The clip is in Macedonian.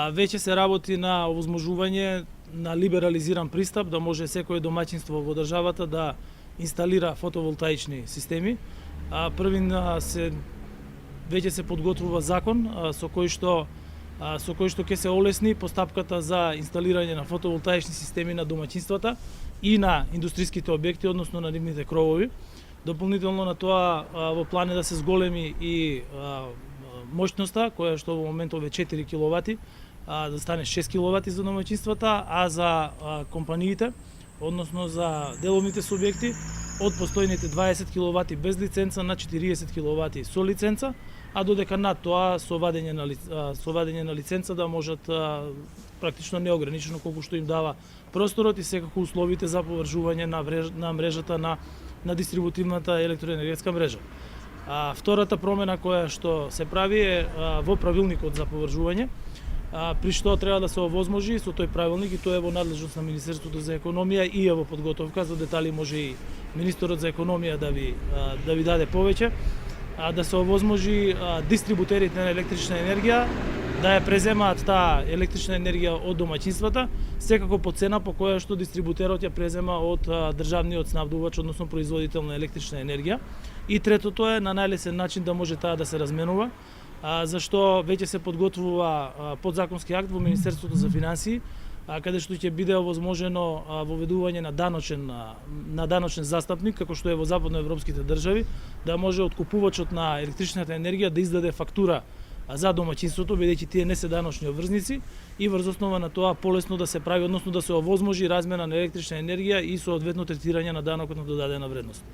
Веќе се работи на овозможување на либерализиран пристап, да може секое домаќинство во државата да инсталира фотоволтаични системи. Веќе се подготвува закон со кој што ќе се олесни постапката за инсталирање на фотоволтаични системи на домаќинствата и на индустријските објекти, односно на нивните кровови. Дополнително на тоа во план е да се зголеми и моќноста, која што во моментов е 4 киловати, да стане 6 киловати за домаќинствата, а за компаниите, односно за деловните субјекти, од постојните 20 киловати без лиценца на 40 киловати со лиценца, а додека над тоа со вадење на лиценца да можат практично неограничено колку што им дава просторот и секако условите за поврзување на мрежата на дистрибутивната електроенергетска мрежа. Втората промена која што се прави е во правилникот за поврзување, при што треба да се овозможи со тој правилник, и тоа е во надлежност на Министерството за економија и е во подготовка, за детали може и министерот за економија да ви даде повеќе, да се овозможи дистрибутерите на електрична енергија да ја преземаат таа електрична енергија од домаќинствата, секако по цена по која што дистрибутерот ја презема од државниот снабдувач, односно производител на електрична енергија. И третото е на најлесен начин да може таа да се разменува, зашто веќе се подготвува подзаконски акт во Министерството за финансии, каде што ќе биде овозможено воведување на даночен застапник, како што е во западноевропските држави, да може откупувачот на електричната енергија да издаде фактура за домаќинството, бидејќи тие не се даночни обврзници, и врз основа на тоа полесно да се прави, односно да се овозможи размена на електрична енергија и соодветно третирање на данокот на додадена вредност.